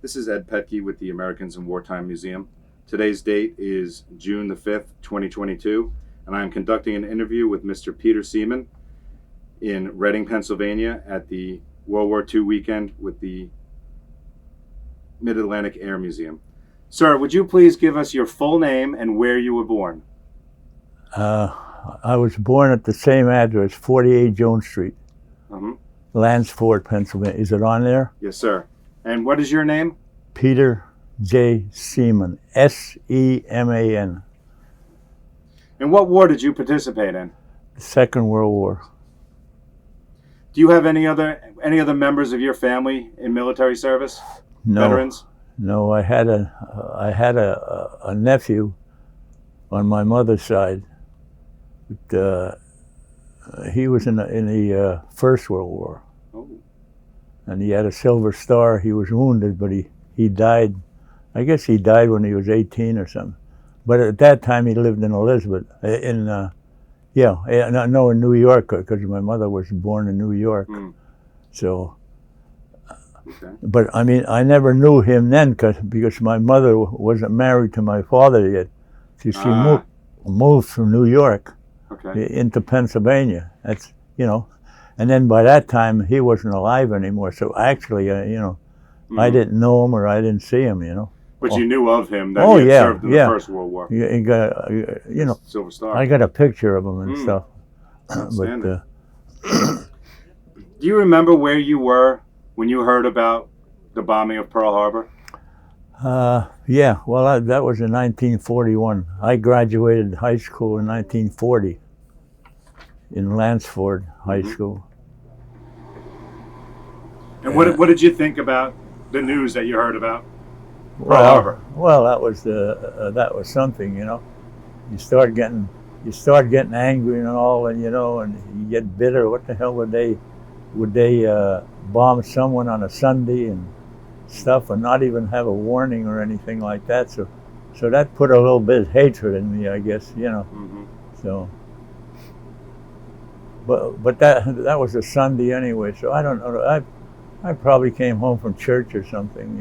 This is Ed Petke with the Americans in Wartime Museum. Today's date is June the 5th, 2022, and I am conducting an interview with Mr. Peter Seman in Reading, Pennsylvania at the World War II weekend with the Mid-Atlantic Air Museum. Sir, would you please give us your full name and where you were born? I was born at the same address, 48 Jones Street, Lansford, Pennsylvania. Is it on there? Yes, sir. And what is your name? Peter J. Seman, S-E-M-A-N. In what war did you participate in? The Second World War. Do you have any other members of your family in military service? No. Veterans? No, I had a nephew on my mother's side. But, he was in the First World War. Oh. And he had a Silver Star. He was wounded, but he died. I guess he died when he was 18 or something. But at that time, he lived in Elizabeth, in New York, because my mother was born in New York. So, okay. But I mean, I never knew him then, because my mother wasn't married to my father yet. She moved from New York into Pennsylvania. That's, and then by that time, he wasn't alive anymore. So actually, I didn't know him or I didn't see him, But you knew of him, that he had served in the First World War. He got, Silver Star. I got a picture of him and stuff. But, do you remember where you were when you heard about the bombing of Pearl Harbor? Yeah, well, that was in 1941. I graduated high school in 1940 in Lansford High School. And what did you think about the news that you heard about Pearl Harbor? Well, that was something, You start getting angry and all, and and you get bitter. What the hell would they bomb someone on a Sunday and stuff, and not even have a warning or anything like that? So that put a little bit of hatred in me, I guess, So, but that was a Sunday anyway. So I don't know. I probably came home from church or something,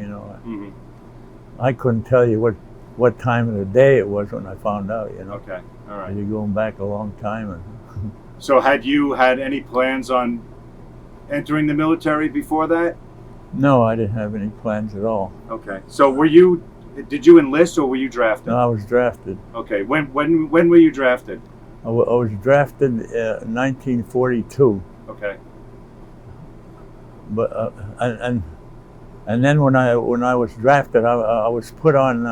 I couldn't tell you what time of the day it was when I found out, Okay, all right. You're going back a long time. So had you had any plans on entering the military before that? No, I didn't have any plans at all. Okay. So did you enlist or were you drafted? No, I was drafted. Okay. When were you drafted? I was drafted in 1942. Okay. But and then when I was drafted, I was put on.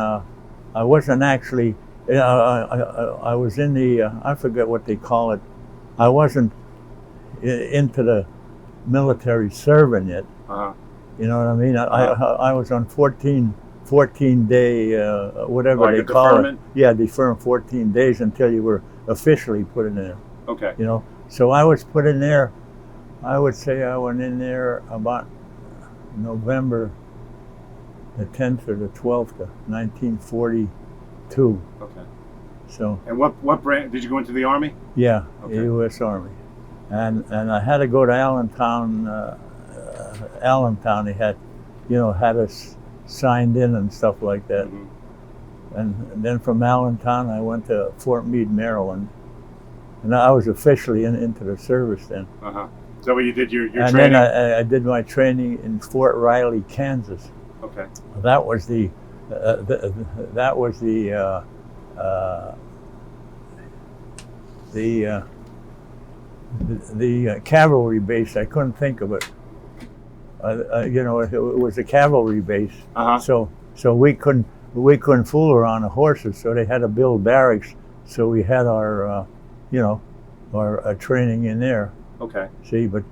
I wasn't actually. I was in the. I forget what they call it. I wasn't into the military serving yet. You know what I mean? I was on 14 day whatever like they call deferment? it. Yeah, deferment 14 days until you were officially put in there. Okay. So I was put in there. I would say I went in there about November the 10th or the 12th of 1942. Okay. So. And what branch did you go into the Army? Yeah, okay. The U.S. Army, and I had to go to Allentown. Allentown, they had us signed in and stuff like that. And then from Allentown, I went to Fort Meade, Maryland, and I was officially into the service then. Is that where you did your and training? And then I did my training in Fort Riley, Kansas. Okay. That was the cavalry base. I couldn't think of it. It was a cavalry base. So we couldn't fool around the horses. So they had to build barracks. So we had our our training in there. Okay. See, but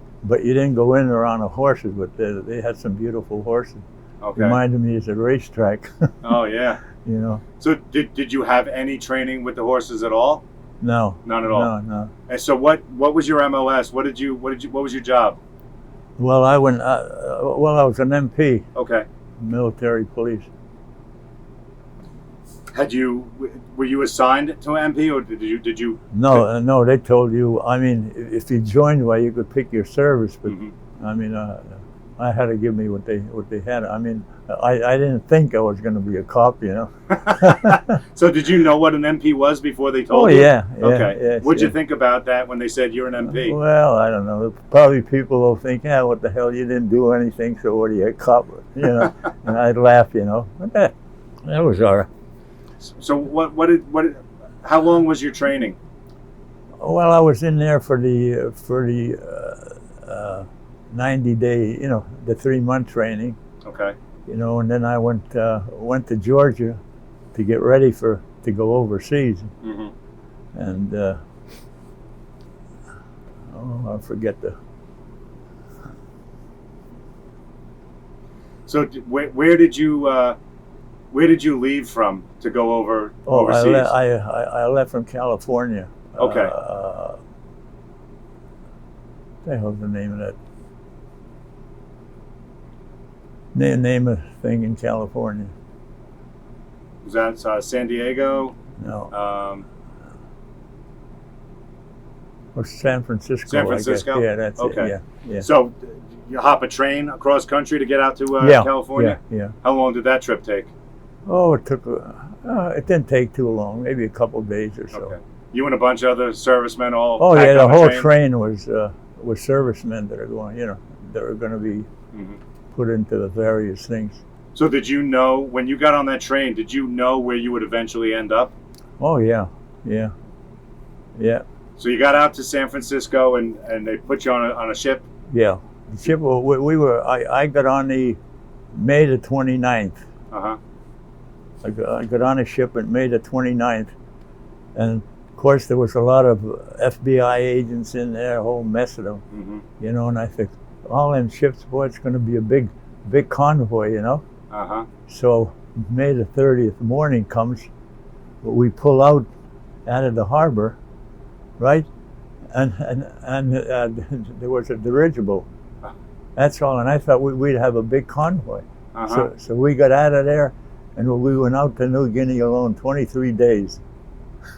you didn't go in there on the horses, but they had some beautiful horses. Okay. Reminded me of a racetrack. Oh yeah. So did you have any training with the horses at all? No. None at all. No. And so what was your MOS? What was your job? Well, I was an MP. Okay. Military police. Were you assigned to an MP, or did you? No, they told you. I mean, if you joined, well, you could pick your service, but I mean, I had to give me what they had. I mean, I didn't think I was going to be a cop, you know. So did you know what an MP was before they Oh told you? yeah, yeah. Okay. Yes, What'd you yeah. think about that when they said you're an MP? Well, I don't know. Probably people will think, yeah, what the hell? You didn't do anything, so what are you, a cop? You know. And I'd laugh, you know. But that was all right. So how long was your training? Well, I was in there for the 90-day, you know, the 3-month training. Okay. You know, and then I went to Georgia to get ready to go overseas. Mm-hmm. And I forget the. So where did you leave from to go overseas? I left from California. Okay. What the hell's the name of that? Name of thing in California. Was that San Diego? No. Or San Francisco. San Francisco? I guess. Yeah, that's Okay. it. Yeah. So you hop a train across country to get out to California? Yeah. How long did that trip take? Oh, it took. It didn't take too long. Maybe a couple of days or so. Okay. You and a bunch of other servicemen all. Oh packed yeah, the on whole train? train was servicemen that are going. You know, that are going to be Mm-hmm. put into the various things. So did you know when you got on that train? Did you know where you would eventually end up? Oh yeah. So you got out to San Francisco and they put you on a ship. Yeah. The ship. We were. I got on the May the 29th. Uh huh. I got on a ship on May the 29th, and of course there was a lot of FBI agents in there, a whole mess of them. Mm-hmm. You know, and I think all them ships, boy, it's going to be a big convoy, you know. Uh huh. So May the 30th morning comes, we pull out of the harbor, right, and there was a dirigible. That's all, and I thought we'd have a big convoy. Uh-huh. So we got out of there, and we went out to New Guinea alone, 23 days.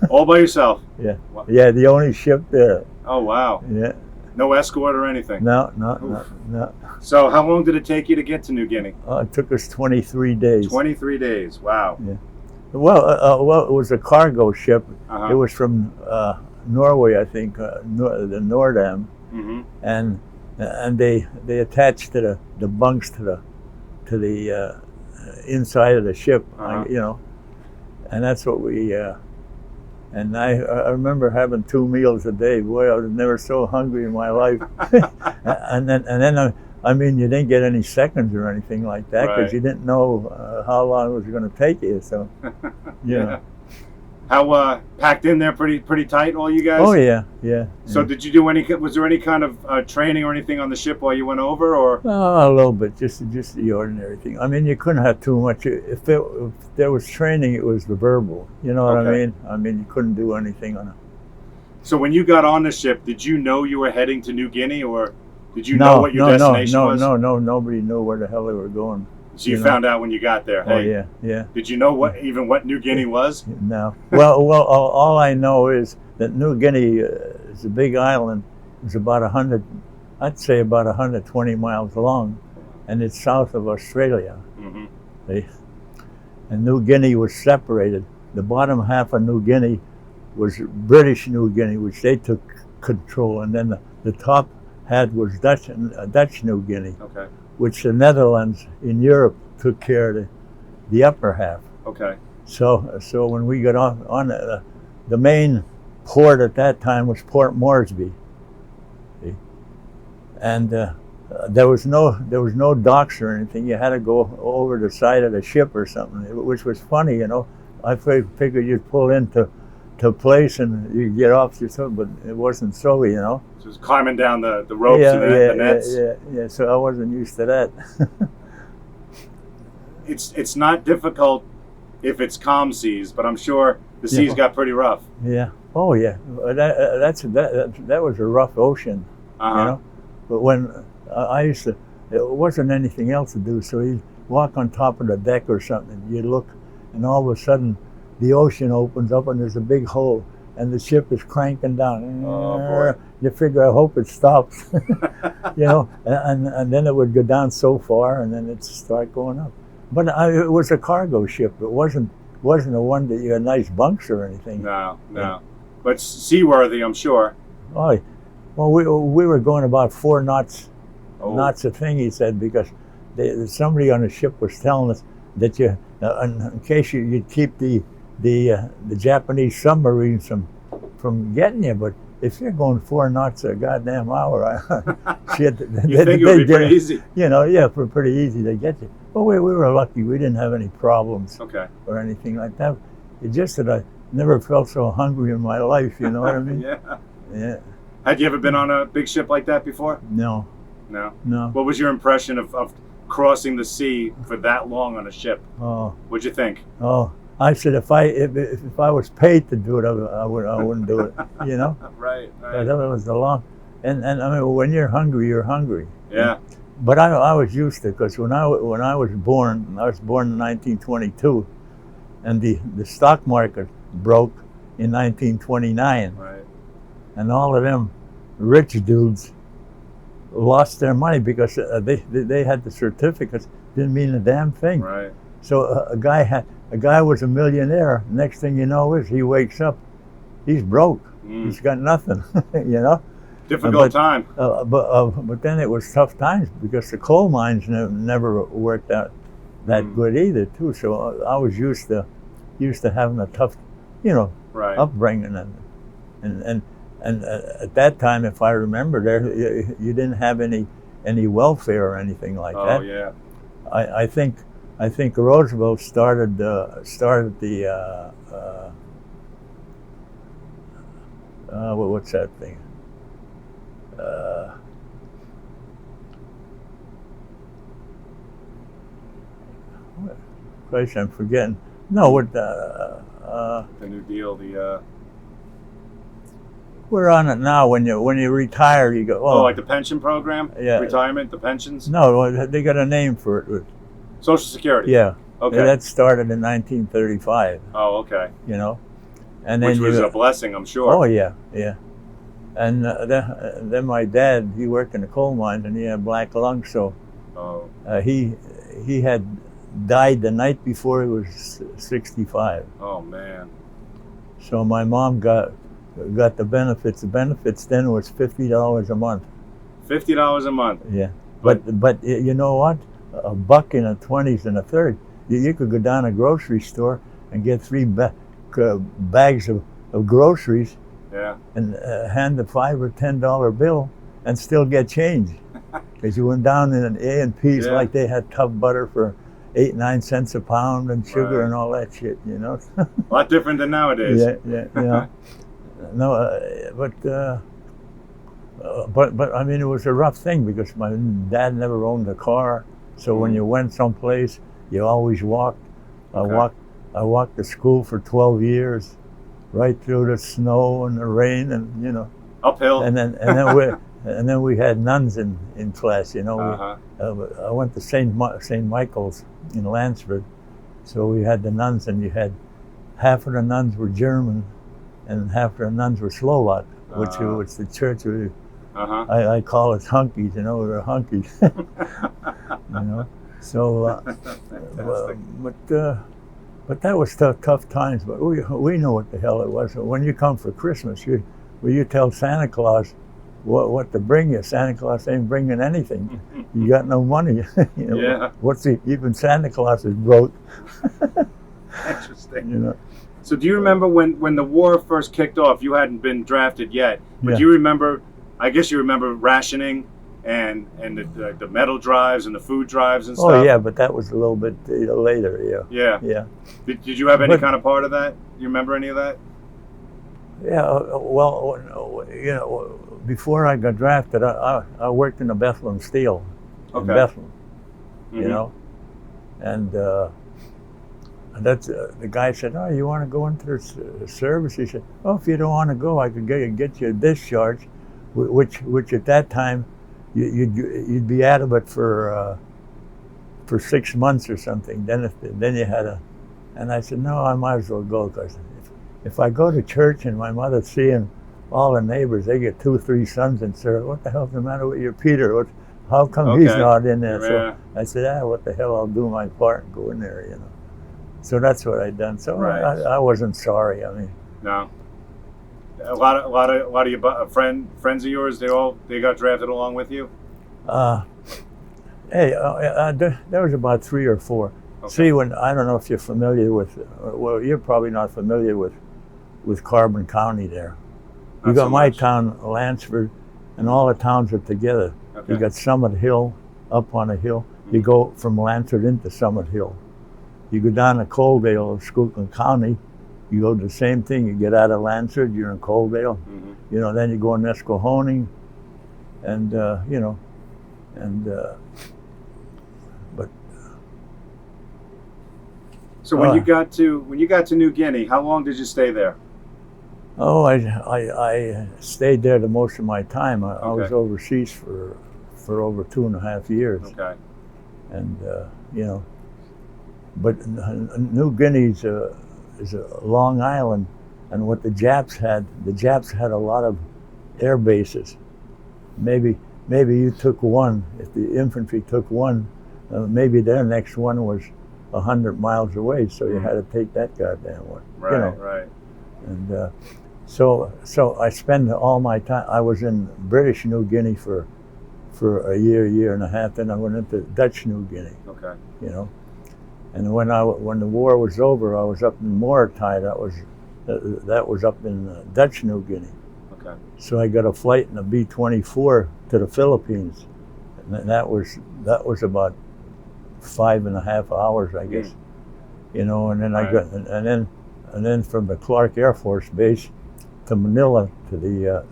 All by yourself? Yeah. Wow. Yeah, the only ship there. Oh wow. Yeah. No escort or anything? No. So how long did it take you to get to New Guinea? It took us 23 days. 23 days. Wow. Yeah. Well, it was a cargo ship. Uh-huh. It was from Norway, I think, the Nordam, Mm-hmm. and they attached to the bunks to the inside of the ship, Uh-huh. you know, and that's what we. And I remember having 2 meals a day. Boy, I was never so hungry in my life. and then I mean, you didn't get any seconds or anything like that because Right. you didn't know how long it was going to take you. So, Yeah. How packed in there pretty tight, all you guys? Oh yeah. So did you do was there any kind of training or anything on the ship while you went over, or? A little bit, just the ordinary thing. I mean, you couldn't have too much. If there was training, it was the verbal. You know what I Okay. mean? I mean, you couldn't do anything on it. So when you got on the ship, did you know you were heading to New Guinea, or did you know what your destination was? No. Nobody knew where the hell they were going. So you found out when you got there. Oh Hey, yeah. Did you know what New Guinea was? No. Well, all I know is that New Guinea is a big island. It's about 120 miles long, and it's south of Australia. Mm-hmm. And New Guinea was separated. The bottom half of New Guinea was British New Guinea, which they took control, and then the top half was Dutch New Guinea, Okay. which the Netherlands in Europe took care of the upper half. Okay. So when we got on the main port at that time was Port Moresby, and there was no docks or anything. You had to go over the side of the ship or something, which was funny, you know. I figured you'd pull into a place and you get off yourself, but it wasn't so, you know. So it was climbing down the ropes and the nets. Yeah. So I wasn't used to that. It's not difficult if it's calm seas, but I'm sure the seas got pretty rough. Yeah. Oh yeah. That was a rough ocean. Uh-huh. You know. But when I used to, there wasn't anything else to do, so you'd walk on top of the deck or something. You'd look, and all of a sudden, the ocean opens up, and there's a big hole, and the ship is cranking down. Oh boy. You figure, I hope it stops, and then it would go down so far, and then it'd start going up. But it was a cargo ship. It wasn't a one that you had nice bunks or anything. No. But seaworthy, I'm sure. Oh, well, we were going about 4 knots, Oh. knots a thing. He said, because somebody on the ship was telling us that in case you'd keep the Japanese submarines from getting you, but if you're going 4 knots a goddamn hour, shit, You think it would be pretty easy? Pretty easy to get you. But we were lucky. We didn't have any problems Okay. or anything like that. It's just that I never felt so hungry in my life. You know what I mean? Yeah. Yeah. Had you ever been on a big ship like that before? No. No. No. What was your impression of crossing the sea for that long on a ship? Oh. What'd you think? Oh. I said if I was paid to do it, I wouldn't do it. You know. Right. That was the long, and I mean, when you're hungry, you're hungry. Yeah. But I was used to it, because when I was born in 1922, and the stock market broke in 1929, Right. and all of them rich dudes lost their money because they had the certificates. Didn't mean a damn thing. Right. So a guy was a millionaire. Next thing you know is he wakes up, he's broke. He's got nothing. You know. Difficult time. But then it was tough times because the coal mines never worked out that good either, too. So I was used to having a tough, Right. upbringing, and at that time, if I remember, you didn't have any welfare or anything like that. Oh yeah. I think Roosevelt started the what's that thing? Christ, I'm forgetting. No, what? The New Deal. We're on it now. When you retire, you go. Oh, like the pension program? Yeah. Retirement, the pensions? No, they got a name for it. Social Security. Yeah. Okay. That started in 1935. Oh, okay. And Which then was a blessing, I'm sure. Oh yeah. And then my dad, he worked in the coal mines, and he had black lung, so he had died the night before he was 65. Oh man. So my mom got the benefits. The benefits then was $50 a month. $50 a month. Yeah. But you know what? A buck in the 20s and a 30. You could go down a grocery store and get 3 bags of groceries. Yeah. And hand a $5 or $10 bill and still get change. Because you went down in an A&P's like they had tub butter for 8-9 cents a pound and sugar and all that shit, A lot different than nowadays. Yeah. No, but I mean, it was a rough thing because my dad never owned a car. So when you went someplace, you always walked. I walked to school for 12 years. Right through the snow and the rain, and uphill. And then we had nuns in class. I went to St. Michael's in Lansford, so we had the nuns, and you had half of the nuns were German, and half of the nuns were Slovak, which the church. I call it hunkies. We were hunkies. So, but that was tough times. But we know what the hell it was. When you come for Christmas, you tell Santa Claus what to bring you. Santa Claus ain't bringing anything. You got no money. Yeah. Even Santa Claus is broke. Interesting. So do you remember when the war first kicked off? You hadn't been drafted yet, but do you remember? I guess you remember rationing and the metal drives and the food drives and stuff. Oh yeah, but that was a little bit later. Yeah. Did you have any kind of part of that? You remember any of that? Yeah. Well, before I got drafted, I worked in the Bethlehem Steel in Bethlehem. And that's the guy said, "Oh, you want to go into the service?" He said, "Oh, if you don't want to go, I could get you a discharge," which at that time you'd be out of it for 6 months or something. Then you had and I said, "No, I might as well go, because if I go to church and my mother's seeing all the neighbors, they get 2 or 3 sons and say, "What the hell's the matter with your Peter? How come he's not in there?" Yeah. So I said, what the hell? I'll do my part and go in there, So that's what I done. So Right. I wasn't sorry. I mean, No. A lot of your friends of yours, they got drafted along with you. hey, there was about 3 or 4. Okay. See, I don't know if you're familiar with. Well, you're probably not familiar with Carbon County there. You Not got so my much. town, Lansford, and all the towns are together. Okay. You got Summit Hill, up on a hill. You go from Lansford into Summit Hill. You go down to Coaldale of Schuylkill County. You go do the same thing. You get out of Lansford, you're in Coaldale. Mm-hmm. Then you go in Nesquehoning, and but So when you got to New Guinea, how long did you stay there? oh, I stayed there the most of my time. I was Okay. overseas for over 2.5 years. Okay. And but New Guinea is a Long Island, and what the Japs had a lot of air bases. Maybe you took one. If the infantry took one, maybe their next one was 100 miles away, so you had to take that goddamn one. Right. Right. And so I spent all my time. I was in British New Guinea for a year and a half. Then I went into Dutch New Guinea. Okay. And when the war was over, I was up in Morotai. That was up in Dutch New Guinea. Okay. So I got a flight in a B-24 to the Philippines, and that was about 5.5 hours, I guess. And then I got and then from the Clark Air Force Base to Manila to the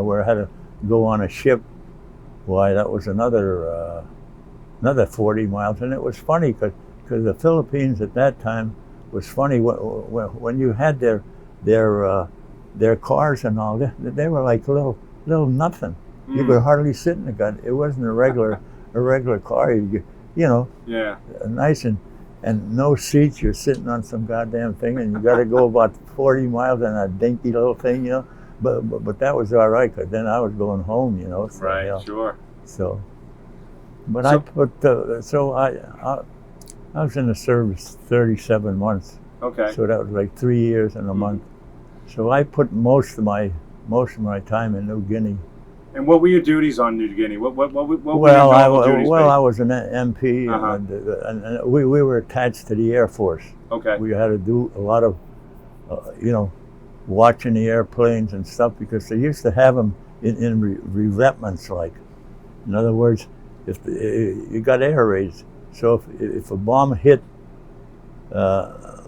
where I had to go on a ship. Why, that was another 40 miles, and it was funny because the Philippines at that time was funny when you had their cars and all. They were like little nothing. You could hardly sit in the gun. It wasn't a regular car. Yeah. Nice and no seats. You're sitting on some goddamn thing, and you got to go about 40 miles in a dinky little thing, But that was all right, because then I was going home, So, Right. Sure. So, but I was in the service 37 months. Okay. So that was like 3 years and a month. So I put most of my time in New Guinea. And what were your duties on New Guinea? What were your Well, normal duties? I was an MP, Uh-huh. and we were attached to the Air Force. Okay. We had to do a lot of, watching the airplanes and stuff, because they used to have them in revetments, like. In other words, if you got air raids, so if a bomb hit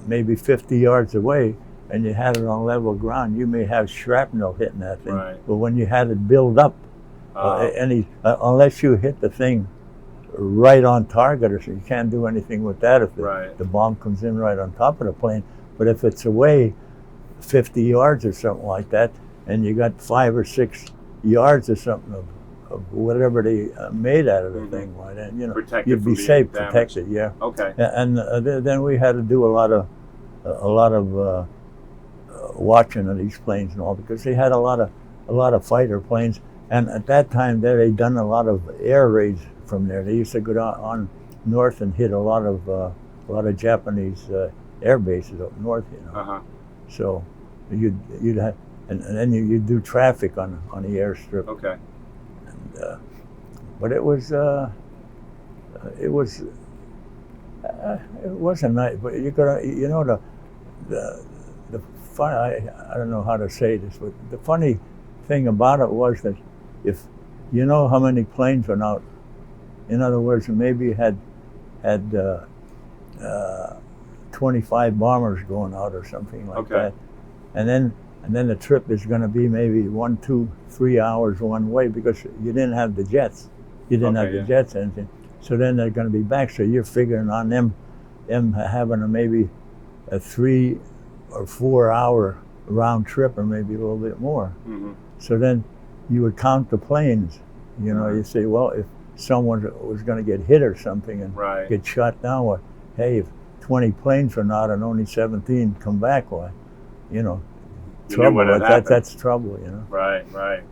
maybe 50 yards away and you had it on level ground, you may have shrapnel hitting that thing. Right. But when you had it build up, unless you hit the thing right on target, or so, you can't do anything with that if the bomb comes in right on top of the plane. But if it's away 50 yards or something like that, and you got 5 or 6 yards or something of whatever they made out of the thing, why then you'd be safe, protected, yeah. Okay. And then we had to do a lot of watching of these planes and all, because they had a lot of fighter planes, and at that time they done a lot of air raids from there. They used to go on north and hit a lot of Japanese air bases up north, Uh-huh. So you'd have, and then you'd do traffic on the airstrip. Okay. But it wasn't nice. But you got the fun. I don't know how to say this, but the funny thing about it was that if you know how many planes went out, in other words, maybe you had 25 bombers going out or something like that, and then the trip is going to be maybe 1, 2, 3 hours one way, because you didn't have the jets. You didn't have the jets and anything. So then they're going to be back. So you're figuring on them having maybe a 3 or 4 hour round trip, or maybe a little bit more. Mm-hmm. So then you would count the planes. You say, well, if someone was going to get hit or something and get shot down, well, hey, if 20 planes went out and only 17 come back, why, You knew what had happened. That's trouble, you know. Right, right.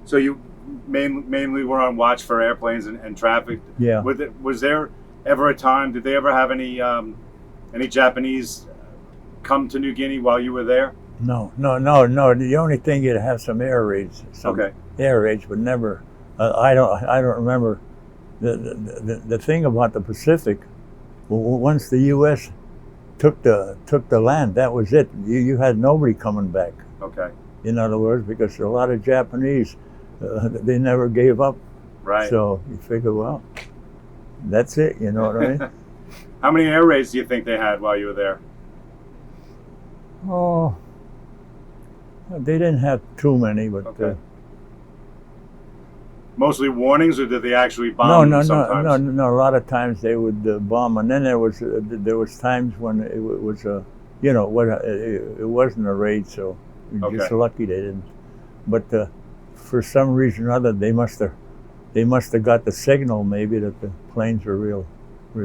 So you mainly were on watch for airplanes and traffic. Yeah. Was there ever a time? Did they ever have any Japanese come to New Guinea while you were there? No. The only thing, you'd have some air raids, but never. I don't remember. The thing about the Pacific, once the U.S. took the land, that was it. You had nobody coming back. Okay. In other words, because a lot of Japanese, they never gave up. Right. So you figure, well, that's it. You know what I mean? How many air raids do you think they had while you were there? Oh, they didn't have too many, but. Okay. Mostly warnings, or did they actually bomb? No. Sometimes? A lot of times they would bomb, and then there was times when it was it wasn't a raid, so you're just lucky they didn't. But for some reason or other, they must have got the signal, maybe, that the planes were real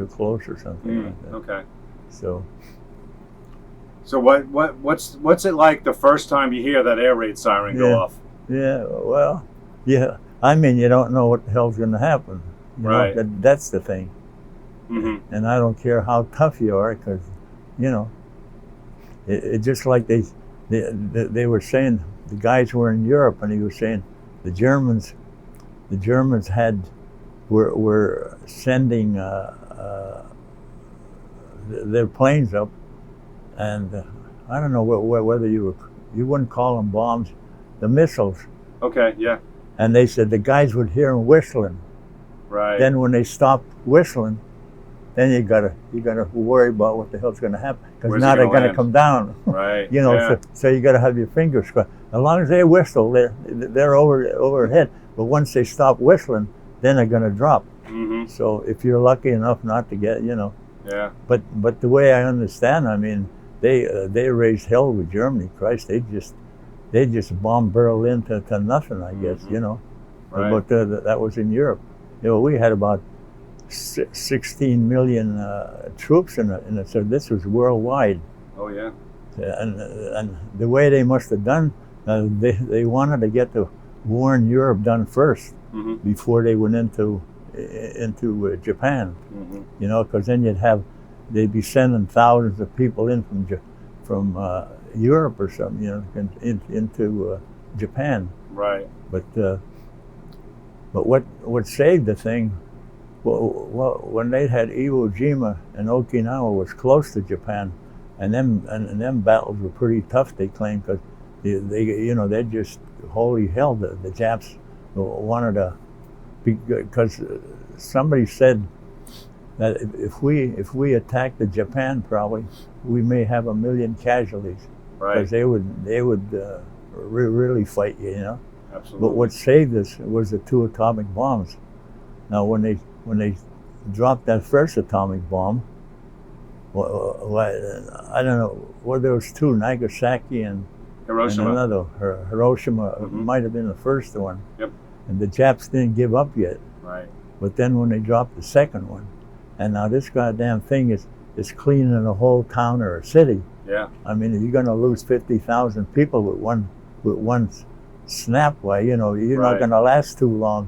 close or something like that. Okay. So what's it like the first time you hear that air raid siren go off? Yeah. Well. Yeah. I mean, you don't know what the hell's going to happen. You right. know, that's the thing. Mm-hmm. And I don't care how tough you are, because, you know, it just like they were saying, the guys were in Europe, and he was saying the Germans were sending their planes up, and I don't know whether you wouldn't call them bombs, the missiles. Okay. Yeah. And they said the guys would hear them whistling. Right. Then when they stopped whistling, then you gotta worry about what the hell's going to happen, because now they're going to come down. Right. You know, yeah. so you got to have your fingers crossed. As long as they whistle, they're overhead. But once they stop whistling, then they're going to drop. Mm-hmm. So if you're lucky enough not to get, you know. Yeah. But the way I understand, I mean, they raised hell with Germany. Christ, they just bombed Berlin to nothing, I guess, you know. Right. But that was in Europe. You know, we had about 16 million troops in it, so this was worldwide. Oh yeah. And the way they must have done, they wanted to get the war in Europe done first, mm-hmm. before they went into Japan. Mm-hmm. You know, because then they'd be sending thousands of people in from Europe or something, you know, into Japan. Right. But what saved the thing, well, when they had Iwo Jima and Okinawa was close to Japan, and them battles were pretty tough, they claimed, because they just, holy hell, the Japs wanted to, because somebody said that if we attack the Japan, probably we may have 1 million casualties. Right. Because they would really fight you, you know. Absolutely. But what saved us was the 2 atomic bombs. Now, when they dropped that first atomic bomb, I don't know, well, there was 2, Nagasaki and Hiroshima. And another, Hiroshima, mm-hmm. might have been the first one. Yep. And the Japs didn't give up yet. Right. But then when they dropped the second one, and now this goddamn thing is cleaning a whole town or a city. Yeah. I mean, if you're going to lose 50,000 people with one snap, why, you know, you're right. not going to last too long.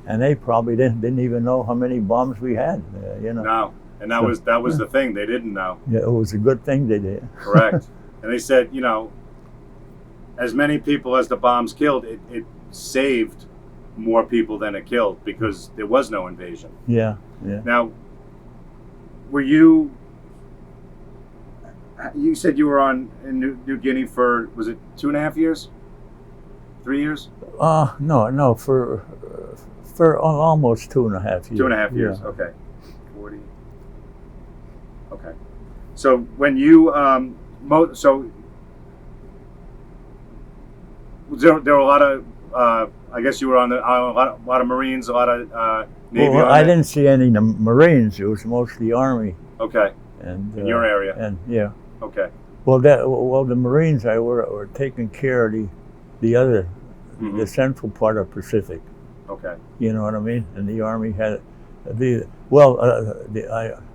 And they probably didn't even know how many bombs we had, you know. No, and that was the thing, they didn't know. Yeah, it was a good thing they did. Correct. And they said, you know, as many people as the bombs killed, it saved more people than it killed, because there was no invasion. Yeah. Now, were you said you were in New Guinea for, was it 2.5 years? 3 years? No, for almost 2.5 years. 2.5 years, yeah. Okay. 40. Okay. So when you, there were a lot of, I guess you were on a lot of Marines, a lot of Navy. Well, I didn't see any Marines. It was mostly Army. Okay. And in your area. And yeah. Okay. Well, the Marines were taking care of the other, mm-hmm. the central part of Pacific. Okay. You know what I mean? And the Army had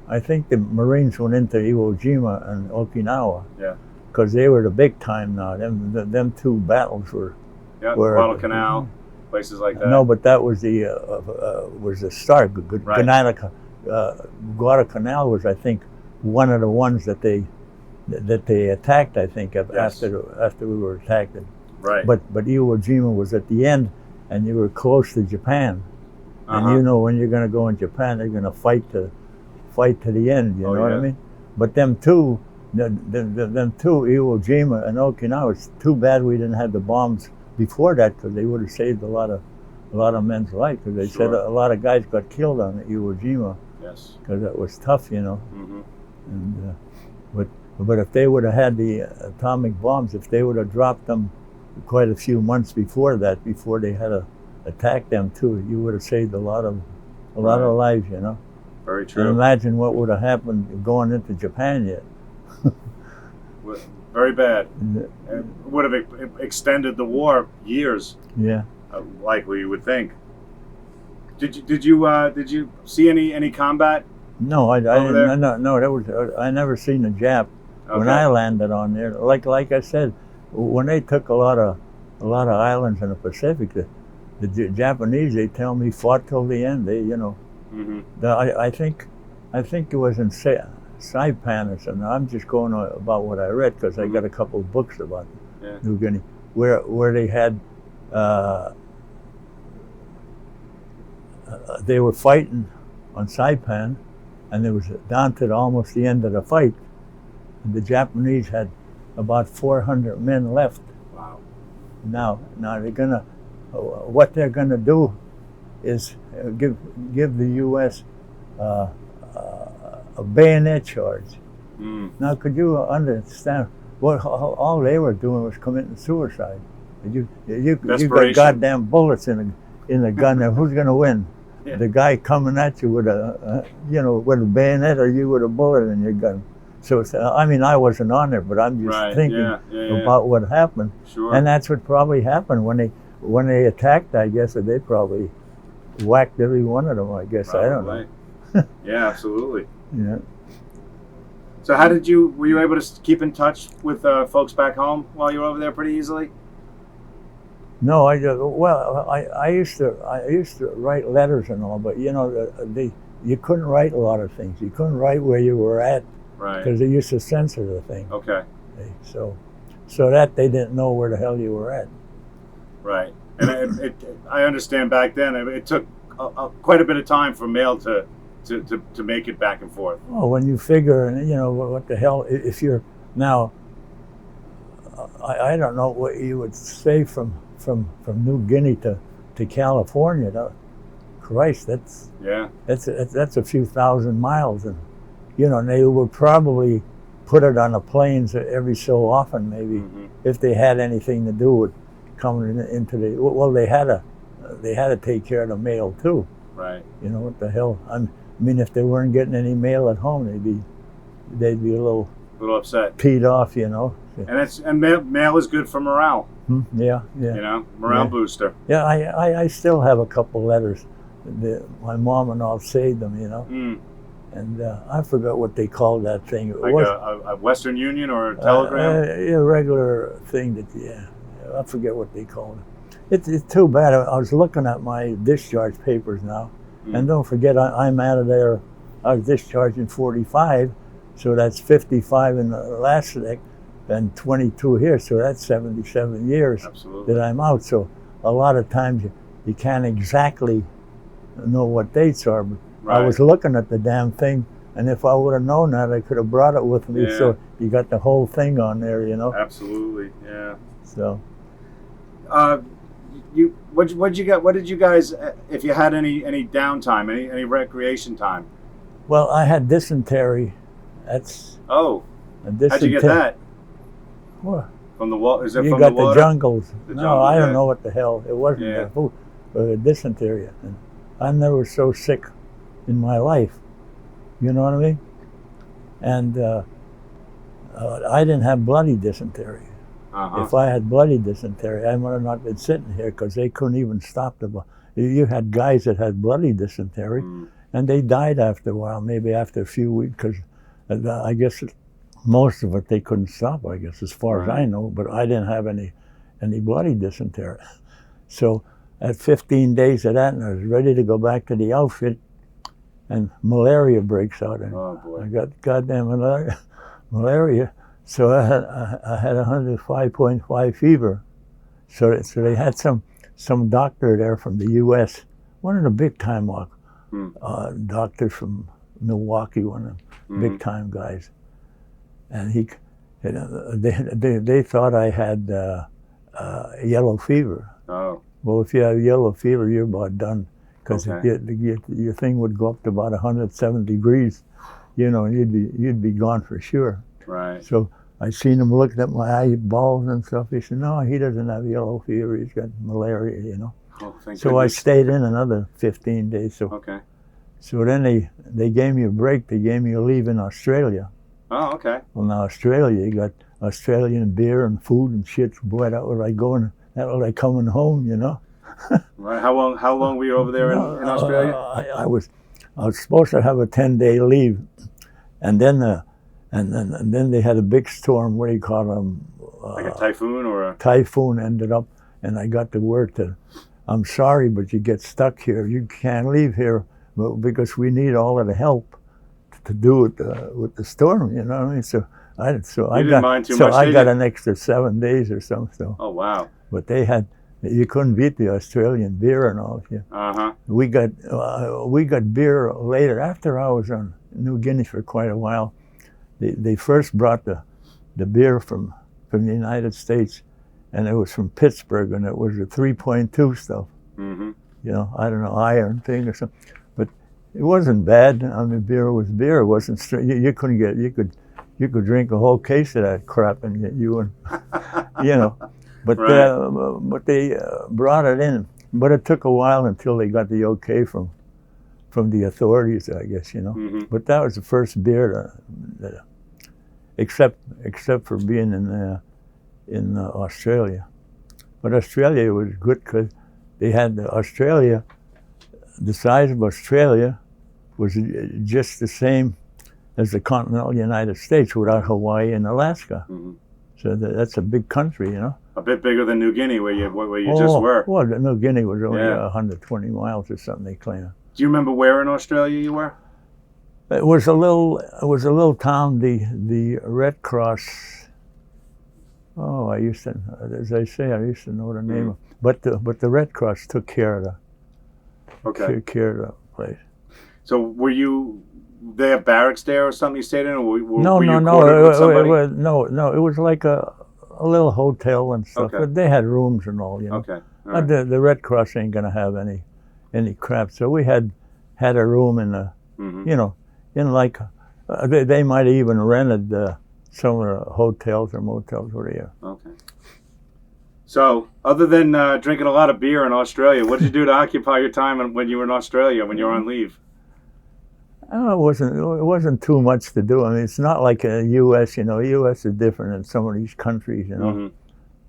I think the Marines went into Iwo Jima and Okinawa. Yeah. Because they were the big time now. Them two battles were. Yeah, were Guadalcanal, places like that. No, but that was the start. Right. Guadalcanal was, I think, one of the ones that they attacked. I think Yes. after we were attacked. Right. But Iwo Jima was at the end, and you were close to Japan. And Uh-huh. you know when you're going to go in Japan, they're going to fight to the end. You know what I yeah. mean? But them two, Iwo Jima and Okinawa. It's too bad we didn't have the bombs before that, because they would have saved a lot of men's life. Because they said Sure. a lot of guys got killed on Iwo Jima Yes. because it was tough, you know. Mm-hmm. And but if they would have had the atomic bombs, if they would have dropped them quite a few months before that, before they had to attack them too, you would have saved a lot of lives, you know. Very And true. imagine what would have happened going into Japan yet. Very bad. It would have extended the war years, Yeah. like we would think. Did you see any combat? No, I Over there? no. That was I never seen a Jap when Okay. I landed on there. Like I said, when they took a lot of islands in the Pacific, the Japanese, they tell me, fought till the end. They, you know, Mm-hmm. I think it was in Saipan or something. I'm just going about what I read, because I got a couple of books about Yeah. New Guinea, where they had they were fighting on Saipan, and it was down to almost the end of the fight. And the Japanese had about 400 men left. Wow. Now they're gonna, what they're gonna do is give the U.S. A bayonet charge. Mm. Now, could you understand what all they were doing was committing suicide? You got Desperation. goddamn bullets in the gun. Now, who's gonna win? Yeah. The guy coming at you with with a bayonet, or you with a bullet in your gun? So I mean, I wasn't on there, but I'm just Right. thinking Yeah. about what happened. Sure. And that's what probably happened when they attacked. I guess that they probably whacked every one of them. I guess I don't know. Probably. Yeah, absolutely. Yeah. So were you able to keep in touch with folks back home while you were over there pretty easily? No, I used to write letters and all, but you know, you couldn't write a lot of things. You couldn't write where you were at, Right. because they used to censor the thing. Okay. So that they didn't know where the hell you were at. Right. And I understand back then it took quite a bit of time for mail to make it back and forth. Well, when you figure, you know, what the hell, if you're now, I don't know what you would say from New Guinea to California. Though. Christ, that's a few thousand miles, and you know, and they would probably put it on the planes every so often, maybe, if they had anything to do with coming into the. Well, they had to take care of the mail too. Right. You know what the hell? I mean, if they weren't getting any mail at home, they'd be a little upset. peed off, you know. And mail is good for morale. Yeah. You know, morale booster. Yeah, I still have a couple letters. My mom and all saved them, you know. Mm. And I forgot what they called that thing. It Like was a Western Union or a telegram? a regular thing that, I forget what they called it. It's too bad. I was looking at my discharge papers now, and don't forget, I'm out of there. I was discharged in 45, so that's 55 in the last sec, and 22 here, so that's 77 years Absolutely. that I'm out. So a lot of times you can't exactly know what dates are, but I was looking at the damn thing, and if I would have known that, I could have brought it with me. Yeah. So you got the whole thing on there, you know. Absolutely, yeah. So What did you guys, if you had any downtime, any recreation time? well, I had dysentery. That's Oh, a dysentery. how'd you get that? Well, From the water? Is it you from got the the water? jungles. The No, jungle, I don't yeah. know what the hell it wasn't. Yeah. Dysentery. And I never was so sick in my life. You know what I mean? And I didn't have bloody dysentery. Uh-huh. If I had bloody dysentery, I might have not been sitting here, because they couldn't even stop the. You had guys that had bloody dysentery, and they died after a while, maybe after a few weeks, because I guess most of it they couldn't stop, I guess, as far as I know, but I didn't have any bloody dysentery. So at 15 days of that, and I was ready to go back to the outfit, and malaria breaks out, and I got goddamn malaria. So I had 105.5 fever. So they had some doctor there from the U.S., one of the big time doctors from Milwaukee, one of the big time guys, and they thought I had yellow fever. Oh. Well, if you have yellow fever, you're about done, because your thing would go up to about 107 degrees, and you'd be gone for sure. Right. So I seen him looking at my eyeballs and stuff. He said, "No, he doesn't have yellow fever. He's got malaria." Oh, thank so goodness. I stayed in another 15 days. So then they gave me a break. They gave me a leave in Australia. Oh, okay. Well, now Australia, you got Australian beer and food and shit. Boy, that was like going. That was like coming home, Right. How long were you over there in Australia? I was supposed to have a 10-day leave, and then they had a big storm. What do you call them? Like a typhoon or a typhoon ended up, and I got the word that I'm sorry, but you get stuck here. You can't leave here because we need all of the help to do with the storm. You know what I mean? So I got an extra 7 days or something. So. Oh wow. But you couldn't beat the Australian beer and all. Yeah. We got beer later after I was on New Guinea for quite a while. They first brought the beer from the United States, and it was from Pittsburgh, and it was a 3.2 stuff. Mm-hmm. I don't know, iron thing or something. But it wasn't bad. I mean, beer was beer. It wasn't you couldn't get you could drink a whole case of that crap and get you and But but they brought it in. But it took a while until they got the okay from the authorities, I guess, Mm-hmm. But that was the first beer except for being in Australia. But Australia was good because they had the size of Australia was just the same as the continental United States without Hawaii and Alaska. Mm-hmm. So that's a big country, A bit bigger than New Guinea, where you just were. Well, New Guinea was only 120 miles or something. They claim. Do you remember where in Australia you were? It was a little town. The Red Cross. Oh, as I say, I used to know the name. But the Red Cross took care of the place. So were you? They have barracks there or something you stayed in, or were No. you quartered with somebody? No. It was like a little hotel and stuff. Okay. But they had rooms and all. Okay. All right. The Red Cross ain't gonna have any crap. So we had a room in the, in like, they might have even rented some of the hotels or motels where they are. Okay. So, other than drinking a lot of beer in Australia, what did you do to occupy your time when you were in Australia, when you were on leave? It wasn't too much to do. I mean, it's not like a U.S. U.S. is different than some of these countries, Mm-hmm.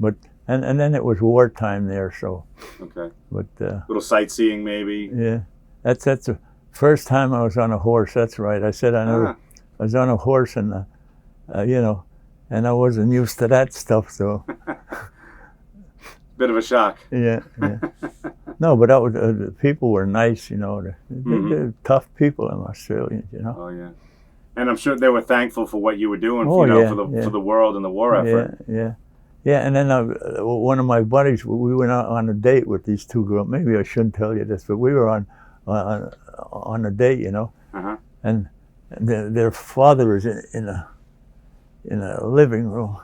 But and then it was wartime there, so. Okay. But little sightseeing, maybe. Yeah, that's the first time I was on a horse. That's right. I said I was on a horse, and and I wasn't used to that stuff, so. Bit of a shock. Yeah. No, but that was the people were nice, They're tough people in Australia, Oh yeah, and I'm sure they were thankful for what you were doing, for the world and the war effort. Yeah. And then one of my buddies, we went out on a date with these two girls. Maybe I shouldn't tell you this, but we were on a date, Uh-huh. and their father is in a living room.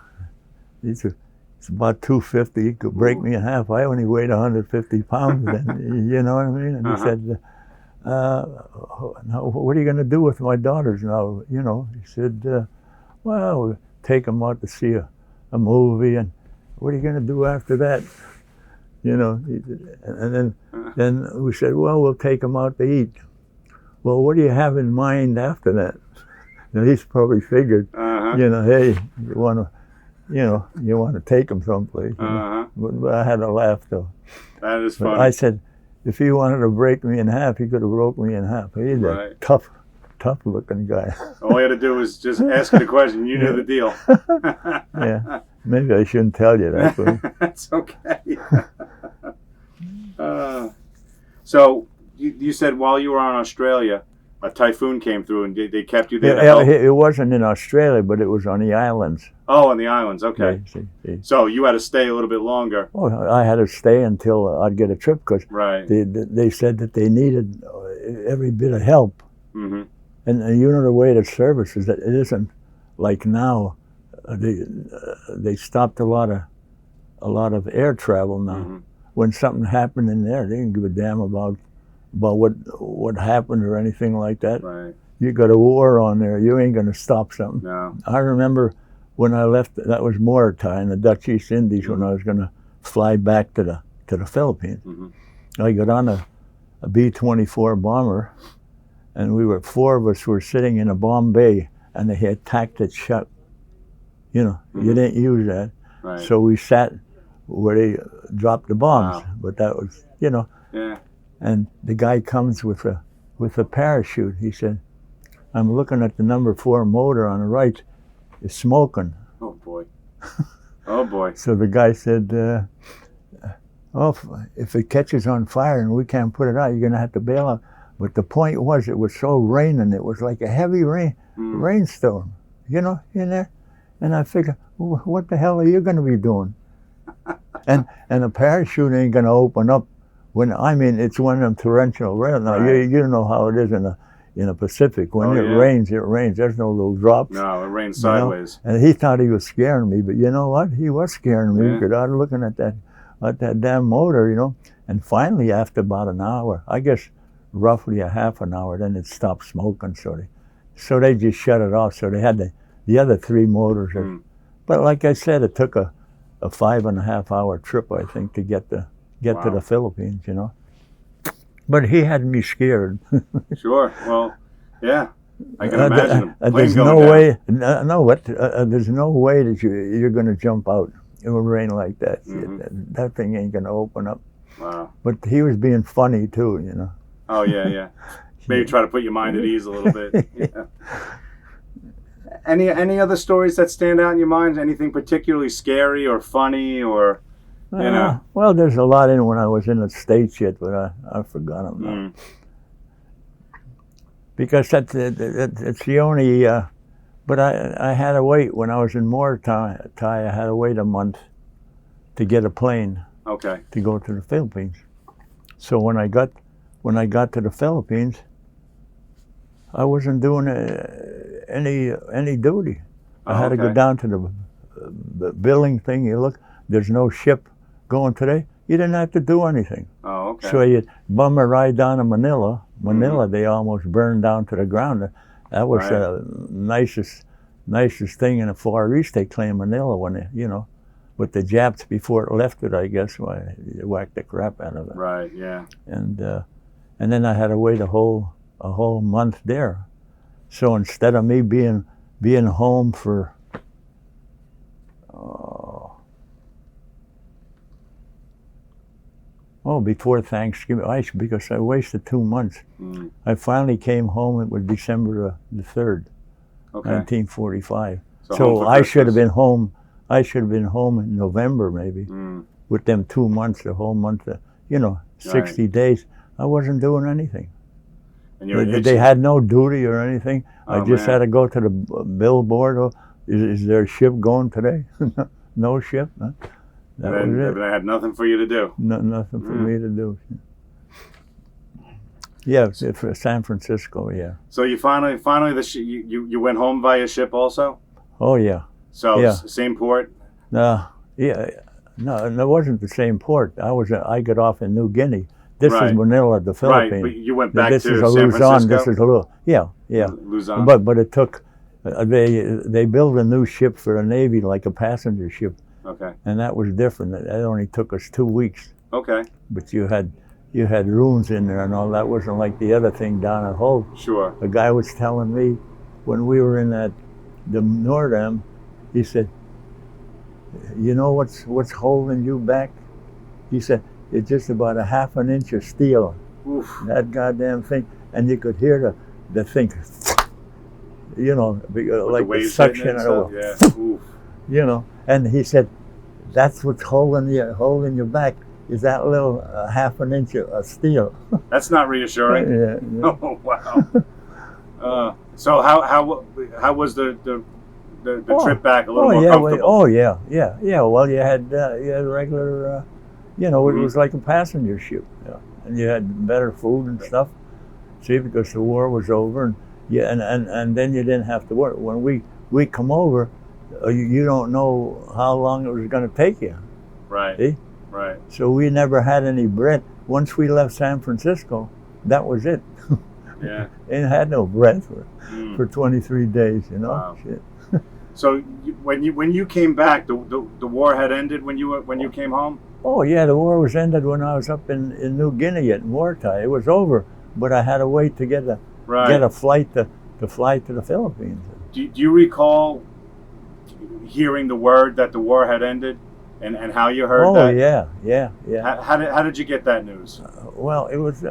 It's about 250. He could break me in half. I only weighed 150 pounds then, you know what I mean? And he said, now, what are you going to do with my daughters now? He said, well, we'll take them out to see a movie, and what are you going to do after that? And then we said, well, we'll take them out to eat. Well, what do you have in mind after that? And he's probably figured, hey, you want to take them someplace. But I had to laugh though. That is funny. But I said, if he wanted to break me in half, he could have broke me in half. He's a Right. tough looking guy. All you had to do was just ask you the question. You knew the deal. Yeah. Maybe I shouldn't tell you that, but That's okay. So you said while you were on Australia, a typhoon came through and they kept you there to help? it wasn't in Australia, but it was on the islands. Oh, on the islands. Okay. Yeah, see. So you had to stay a little bit longer. Oh, I had to stay until I'd get a trip because Right. they said that they needed every bit of help. Mm-hmm. And you know the way the service is that it isn't like now. They stopped a lot of air travel now. Mm-hmm. When something happened in there, they didn't give a damn about what happened or anything like that. Right. You got a war on there. You ain't gonna stop something. No. I remember when I left. That was Mauritania in the Dutch East Indies. Mm-hmm. When I was gonna fly back to the Philippines. Mm-hmm. I got on a B-24 bomber, and four of us were sitting in a bomb bay, and they had tacked it shut. You know, Mm-hmm. you didn't use that. Right. So we sat where they dropped the bombs. Wow. But that was, you know. Yeah. And the guy comes with a parachute. He said, "I'm looking at the number 4 motor on the right. It's smoking." Oh boy. Oh boy. So the guy said, "Oh, if it catches on fire and we can't put it out, you're gonna have to bail out." But the point was, it was so raining. It was like a heavy rainstorm, you know, in there. And I figured, what the hell are you gonna be doing? And a parachute ain't gonna open up it's one of them torrential rain. Now Right. you know how it is in the Pacific. When Oh, it yeah. rains, it rains. There's no little drops. No, it rained You know? sideways. And he thought he was scaring me, but you know what? He was scaring me Yeah. because I was looking at that damn motor, you know. And finally, after about an hour, I guess roughly a half an hour, then it stopped smoking. So they just shut it off. So they had the other 3 motors. Mm. But like I said, it took a 5.5 hour trip, I think, to get to Wow. the Philippines, you know. But he had me scared. Sure. Well, yeah. I can imagine a plane There's going no down. way. There's no way that you're going to jump out. It will rain like that. Mhm. That thing ain't going to open up. Wow. But he was being funny too, you know. Oh yeah, yeah. Maybe try to put your mind at ease a little bit. Yeah. Any other stories that stand out in your mind? Anything particularly scary or funny or you know? Well, there's a lot in when I was in the States yet, but I forgot them now. Mm. Because it's the only. But I had to wait when I was in Mauritania. I had to wait a month to get a plane Okay. to go to the Philippines. So when I got to the Philippines, I wasn't doing any duty. I had to go okay. down to the billing thing. You look, there's no ship going today. You didn't have to do anything. Oh, okay. So you bum a ride down to Manila. Manila, they almost burned down to the ground. That was Right. the nicest thing in the Far East. They claim Manila when they, you know, with the Japs before it left it. I guess why they whacked the crap out of it. Right. Yeah. And then I had to wait a whole month there. So instead of me being home for before Thanksgiving, because I wasted 2 months. Mm. I finally came home. It was December the 3rd, Okay. 1945. home So for I should have Christmas. been home. I should have been home in November maybe. Mm. With them 2 months, the whole month, 60 days. I wasn't doing anything. And you were They itching. had no duty or anything. I Oh, just man. had to go to the billboard. Oh, is there a ship going today? No ship. Huh? That was And it. then they had nothing for you to do. Nothing for me to do. Yeah, for San Francisco. Yeah. So you finally you went home via ship also. Oh yeah. So Yeah. Same port. Yeah. No, it wasn't the same port. I got off in New Guinea. This is Right. Manila, the Right, Philippines. but you went back This to is a San Luzon. Francisco. This is a little. Yeah. Luzon. But it took. They built a new ship for the Navy, like a passenger ship, Okay. and that was different. That only took us 2 weeks. Okay. But you had rooms in there and all. That wasn't like the other thing down at Hull. Sure. A guy was telling me when we were in the Nordam, he said, "You know what's holding you back?" He said, it's just about a half an inch of steel. Oof. That goddamn thing, and you could hear the thing, like the suction and all. Yeah. Oof. And he said, that's what's holding your back is that little half an inch of steel. That's not reassuring. Yeah. Oh wow. So how was the trip back? A little more comfortable. Yeah. Well, you had regular, it was like a passenger ship, and you had better food and stuff. See, because the war was over, and then you didn't have to work. When we come over, you don't know how long it was going to take you. Right. See? Right. So we never had any bread. Once we left San Francisco, that was it. Yeah. Ain't had no bread for 23 days, Wow. Shit. So when you came back, the war had ended when you came home? Oh yeah, the war was ended when I was up in New Guinea at Murtai. It was over, but I had to wait to get a flight to fly to the Philippines. Do you recall hearing the word that the war had ended, and how you heard that? Oh yeah. How did you get that news? Well, it was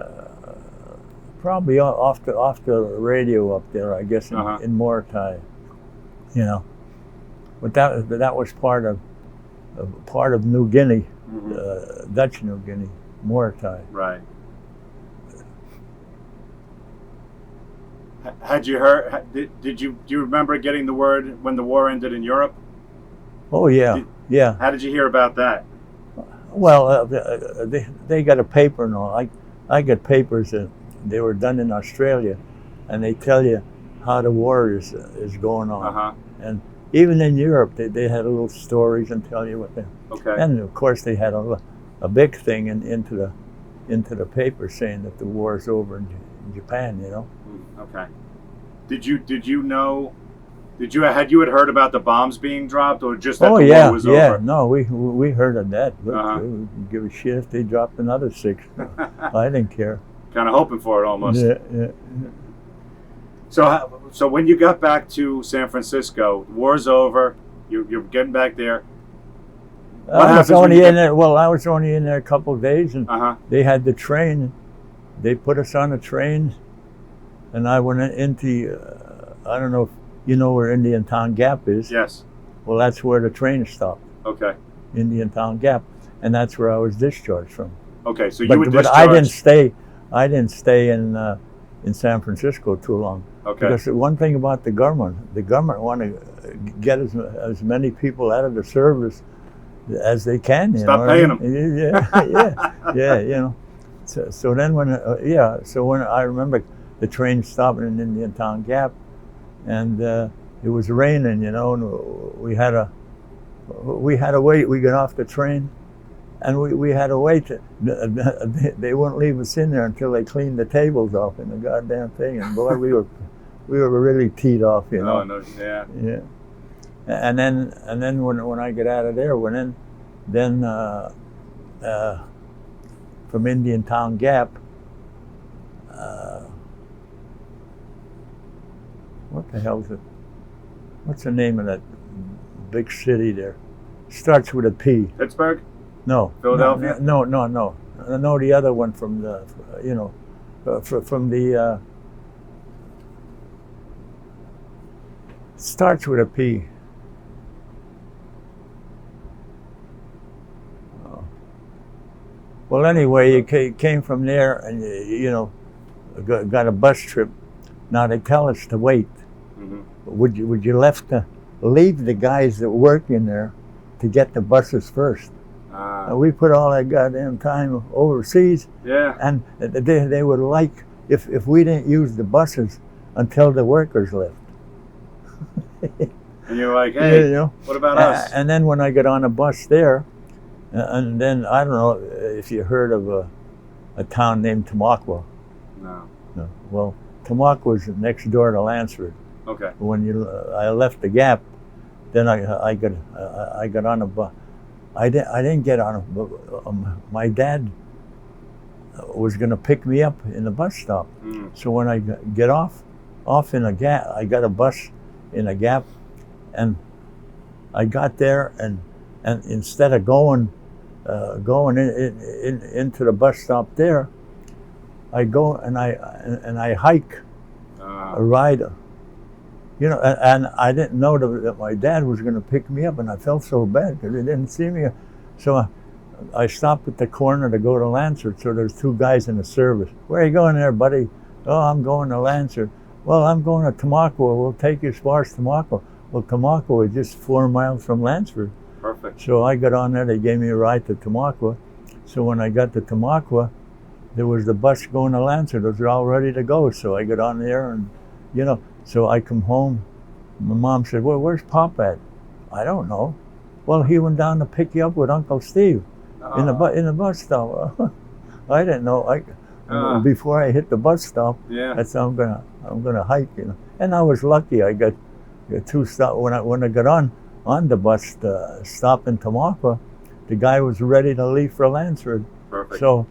probably off the radio up there, I guess, in Murtai. But that was part of New Guinea, Dutch New Guinea, Murtai. Right. Had you heard? Do you remember getting the word when the war ended in Europe? Oh yeah, yeah. How did you hear about that? Well, they got a paper and all. I got papers that they were done in Australia, and they tell you how the war is going on. And even in Europe, they had little stories and tell you what they. Okay. And of course, they had a big thing into the paper saying that the war is over in Japan. Okay. Did you know? Had you heard about the bombs being dropped, or just that the war was over? Yeah. No, we heard of that. But we didn't give a shit if they dropped another 6. I didn't care. Kind of hoping for it almost. Yeah. So when you got back to San Francisco, war's over. You're getting back there. I was only in there a couple of days, and they had the train. They put us on a train, and I went into I don't know if you know where Indian Town Gap is. Yes. Well, that's where the train stopped. Okay. Indian Town Gap, and that's where I was discharged from. Okay, so you were discharged. But I didn't stay in San Francisco too long. Okay. Because the one thing about the government want to get as many people out of the service as they can. Stop paying them. Yeah. So then when I remember the train stopping in Indian Town Gap, and it was raining, and we had to wait. We got off the train, and we had to wait. They wouldn't leave us in there until they cleaned the tables off in the goddamn thing. And boy, we were really teed off, Oh, no, yeah. Yeah. And then when I get out of there, then from Indian Town Gap, what the hell is it? What's the name of that big city there? Starts with a P. Pittsburgh? No. Philadelphia? No, the other one from the, from the, starts with a P. Well, anyway, you came from there and, got a bus trip. Now they tell us to wait. Would you leave the guys that work in there to get the buses first? We put all that goddamn time overseas. Yeah. And they would like if we didn't use the buses until the workers left. And you're like, hey, what about us? And then when I got on a bus there, and then I don't know if you heard of a town named Tamaqua. No. Well, Tamaqua next door to Lansford. Okay. When I left the Gap, then I got on a bus. I didn't get on a bus. My dad was going to pick me up in the bus stop. So when I get off in a Gap, I got a bus in a Gap, and I got there, and instead of going going into the bus stop there, I go and I hike a ride, and I didn't know that my dad was going to pick me up, and I felt so bad because he didn't see me. So I stopped at the corner to go to Lansford. So there's two guys in the service. Where are you going there, buddy? Oh, I'm going to Lansford. Well, I'm going to Tamaqua. We'll take you as far as Tamaqua. Well, Tamaqua is just 4 miles from Lansford. Perfect. So I got on there. They gave me a ride to Tamaqua. So when I got to Tamaqua, there was the bus going to Lansford. It was all ready to go. So I got on there, and so I come home. My mom said, "Well, where's Pop at?" I don't know. Well, he went down to pick you up with Uncle Steve in the bus stop. I didn't know. Before I hit the bus stop, I said, I'm gonna hike, And I was lucky. I got 2 stops when I got on the bus stop in Tamaqua. The guy was ready to leave for Lansford. Perfect. So,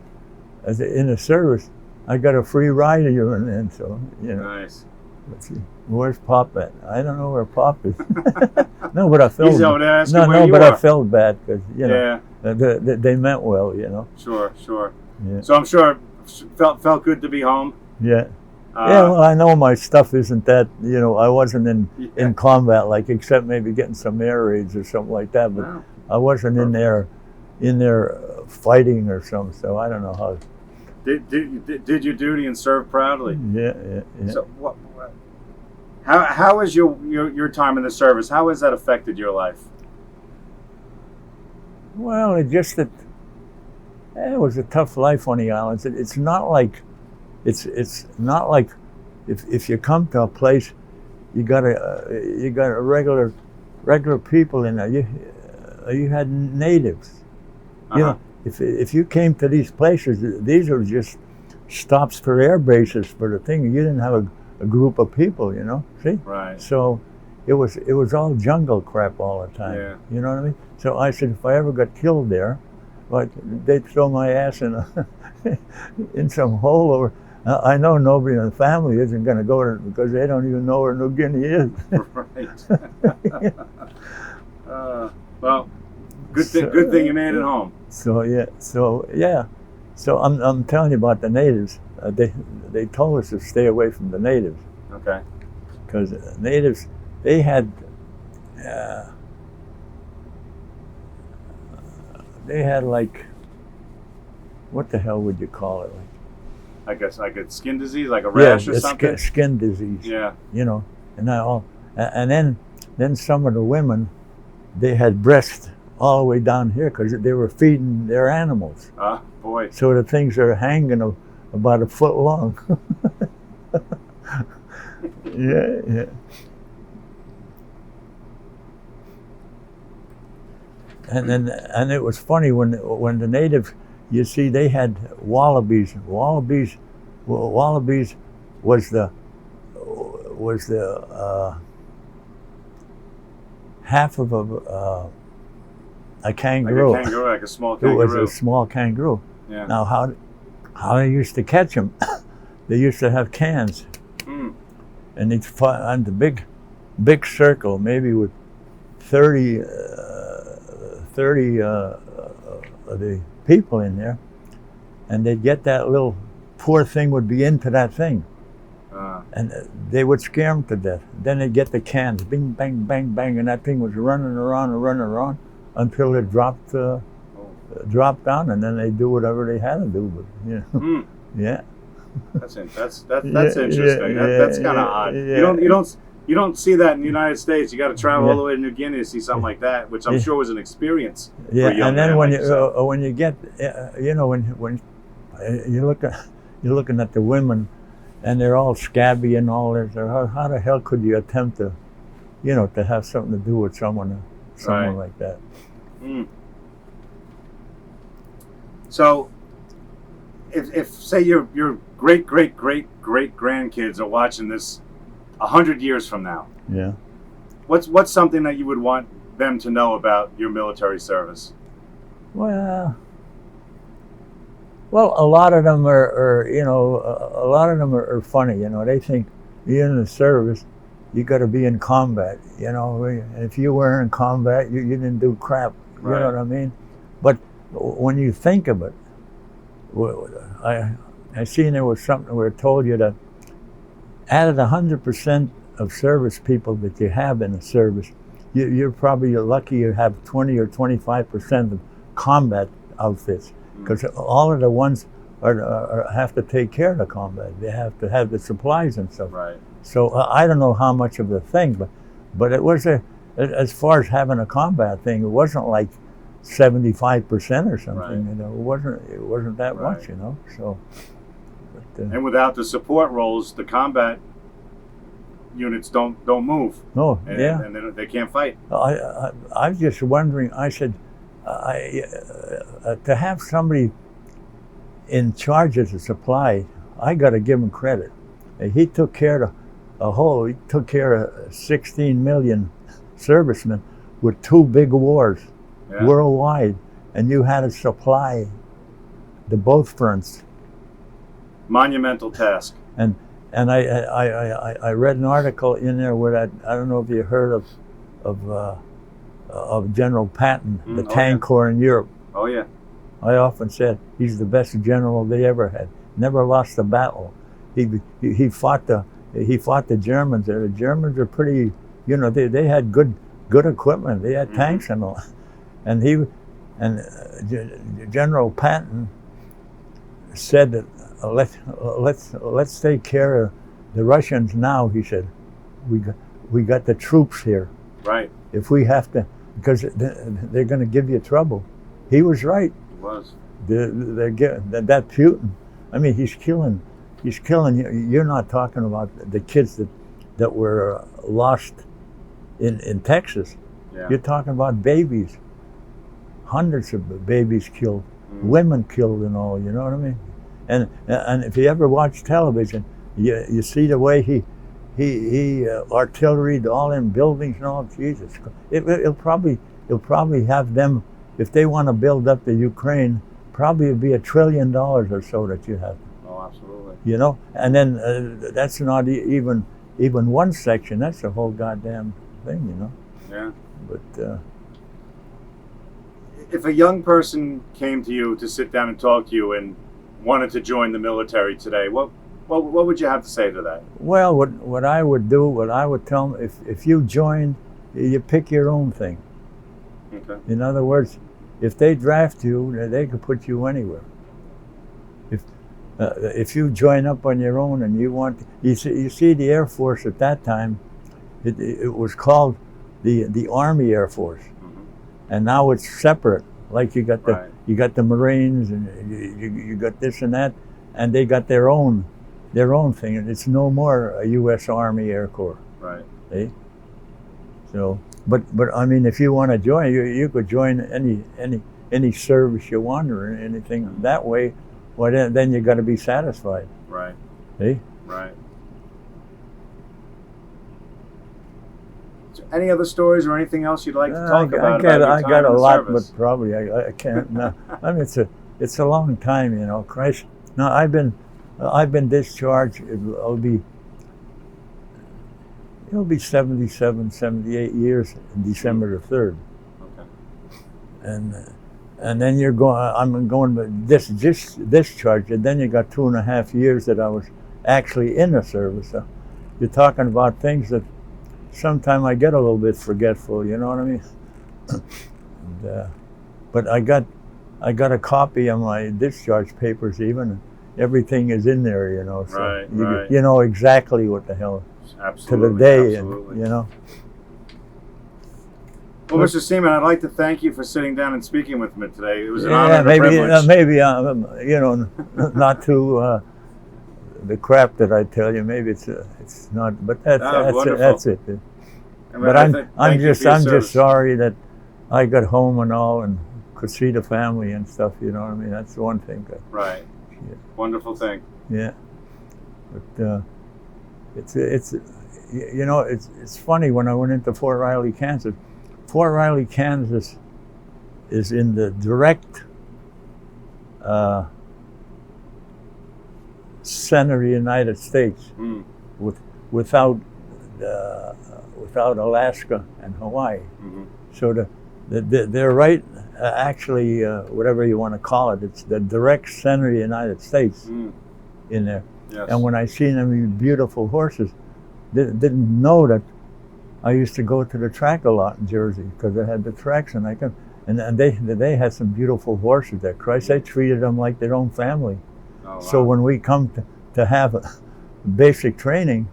in the service, I got a free ride here and then. So Nice. Let's see. Where's Pop at? I don't know where Pop is. No, but I felt He's over there asking where you but are. I felt bad because they meant well, Sure. Yeah. So I'm sure it felt good to be home. Yeah. Well, I know my stuff isn't that, I wasn't in combat, except maybe getting some air raids or something like that, but No. I wasn't in there fighting or something, so I don't know how. Did your duty and serve proudly? Yeah. So how was your time in the service? How has that affected your life? Well, it was a tough life on the islands. It's not like if you come to a place, you got a regular people in there. You had natives. If you came to these places, these are just stops for air bases for the thing. You didn't have a group of people, See? Right. So it was all jungle crap all the time. Yeah. You know what I mean? So I said, if I ever got killed there, they'd throw my ass in some hole over. I know nobody in the family isn't going to go there because they don't even know where New Guinea is. Right. Well, good thing you made it home. So I'm telling you about the natives. They told us to stay away from the natives. Okay. Because natives, they had what the hell would you call it? I guess skin disease, like a rash or something. Skin disease. Yeah. And then some of the women, they had breasts all the way down here because they were feeding their animals. Boy. So the things are hanging about a foot long. Yeah. And it was funny when the natives, you see, they had wallabies. Wallabies was the half of a kangaroo. Like a kangaroo, like a small kangaroo. It was a small kangaroo. Yeah. Now how they used to catch them? They used to have cans, and they'd find on the big circle, maybe with 30 of the people in there, and they'd get that little poor thing would be into that thing, and they would scare them to death. Then they'd get the cans, bing, bang, bang, bang, and that thing was running around until it dropped down, and then they'd do whatever they had to do. But yeah. That's interesting. That's kind of odd. Yeah. You don't see that in the United States. You got to travel all the way to New Guinea to see something like that, which I'm sure was an experience. Yeah, for a young and then man when like yourself. when you get, when you're looking at the women, and they're all scabby and all this, how the hell could you attempt to, to have something to do with someone like that? So, if say your great grandkids are watching this 100 years from now, what's something that you would want them to know about your military service? Well, a lot of them are funny. They think you're in the service, you got to be in combat. If you were in combat, you didn't do crap. You know what I mean? But when you think of it, I seen there was something where it told you that out of the 100% of service people that you have in a service, you're probably lucky you have 20 or 25% of combat outfits, because all of the ones have to take care of the combat. They have to have the supplies and stuff. Right. So I don't know how much of a thing, but it was as far as having a combat thing, it wasn't like 75% or something. Right. You know, it wasn't that Right. much. You know, so. But, And without the support roles, the combat units don't move. no, And, yeah. and they can't fight. I'm just wondering. I said, to have somebody in charge of the supply, I got to give him credit. He took care of He took care of 16 million servicemen with 2 big wars worldwide, and you had to supply the both fronts. Monumental task. And I read an article in there where I don't know if you heard of General Patton, the tank corps in Europe. Oh yeah. I often said he's the best general they ever had. Never lost a battle. He fought the Germans. The Germans are pretty, you know, they had good equipment. They had tanks and all. And General Patton said that let's take care of the Russians now. He said, we got the troops here. Right. If we have to, because they're going to give you trouble. He was right. He was. That Putin, I mean, he's killing. You're not talking about the kids that were lost in Texas. Yeah. You're talking about babies. Hundreds of babies killed, women killed, and all. You know what I mean? And if you ever watch television, you see the way he artilleried all in buildings and all. Jesus, he'll probably have them, if they want to build up the Ukraine. Probably it'd be $1 trillion or so that you have. Oh, absolutely. You know, and then that's not even one section. That's the whole goddamn thing. You know. Yeah. But. If a young person came to you to sit down and talk to you and wanted to join the military today, what would you have to say to that? Well, what I would tell them, if you joined, you pick your own thing. Okay. In other words, if they draft you, they could put you anywhere. If you join up on your own and you see the Air Force at that time, it was called the Army Air Force. And now it's separate. Like you got the Marines, and you got this and that, and they got their own thing, and it's no more a U.S. Army Air Corps. Right. See? So, but I mean, if you want to join, you could join any service you want or anything that way. Well, then you got to be satisfied. Right. See? Right. Any other stories or anything else you'd like to talk about? I got a lot, service? but probably I can't. No. I mean, it's a long time, you know. Christ. No, I've been discharged. It'll be 77, 78 years in December the 3rd. Okay. And then I'm going this discharge, and then you got 2.5 years that I was actually in the service. So you're talking about things that. Sometimes I get a little bit forgetful, you know what I mean? But I got a copy of my discharge papers even. And everything is in there, you know. So right. You know exactly what the hell absolutely, to the day, absolutely. And you know. Well, Mr. Seman, I'd like to thank you for sitting down and speaking with me today. It was an honor and a privilege. Maybe you know, not too. The crap that I tell you, maybe it's not, but that's it. But I'm just sorry that I got home and all and could see the family and stuff. You know what I mean? That's the one thing. Right. Yeah. Wonderful thing. Yeah. But it's you know, it's funny when I went into Fort Riley, Kansas. Fort Riley, Kansas is in the direct center of the United States, without Alaska and Hawaii. Mm-hmm. So they're right, actually, whatever you want to call it, it's the direct center of the United States in there. Yes. And when I seen them, these beautiful horses, didn't know that I used to go to the track a lot in Jersey because they had the tracks, and and they had some beautiful horses there. Christ, they treated them like their own family. Oh, wow. So when we come to have a basic training,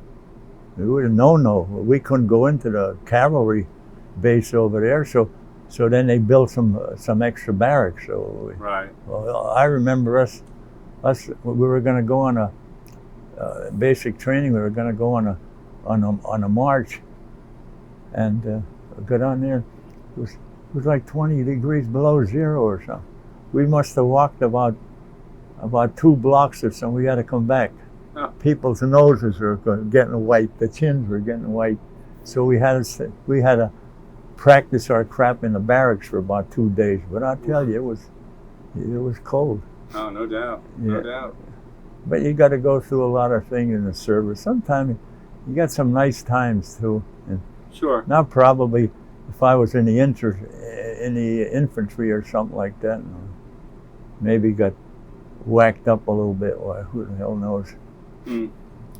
it was a no-no. We couldn't go into the cavalry base over there. So then they built some extra barracks. So Right. well, I remember us we were going to go on a basic training. We were going to go on a march, and go down there. It was like 20 degrees below zero or something. We must have walked about 2 blocks or something. We had to come back. Oh. People's noses were getting white. The chins were getting white. So we had to practice our crap in the barracks for about 2 days. But I tell you, it was cold. Oh, no doubt. Yeah. No doubt. But you got to go through a lot of things in the service. Sometimes you got some nice times too. And Sure. now probably if I was in the infantry or something like that, maybe got whacked up a little bit. Well, who the hell knows?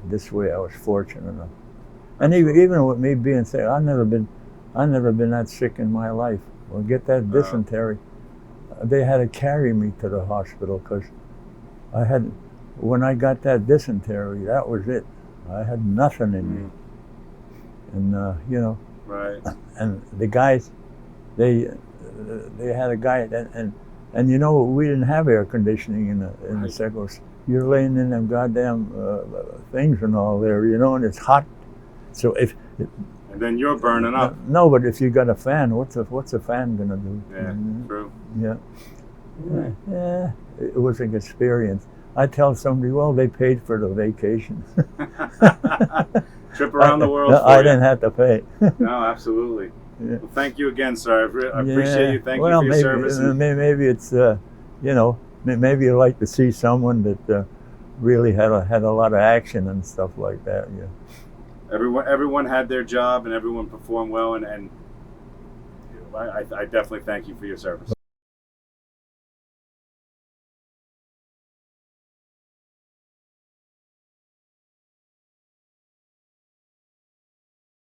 This way I was fortunate enough. And even with me being sick, I've never been that sick in my life. Well, get that dysentery. They had to carry me to the hospital because when I got that dysentery, that was it. I had nothing in me. And Right. and the guys, they had a guy, and we didn't have air conditioning in the secos. You're laying in them goddamn things and all there, and it's hot. So And then you're burning up. No, but if you got a fan, what's a fan gonna do? Yeah, true. Yeah. Yeah, it was an experience. I tell somebody, well, they paid for the vacation. Trip around the world for I you. didn't have to pay. No, absolutely. Yeah. Well, thank you again, sir. I appreciate you. Thank you for your maybe, service. Maybe it's, maybe you like to see someone that really had a lot of action and stuff like that. Yeah. Everyone had their job and everyone performed well, and I definitely thank you for your service.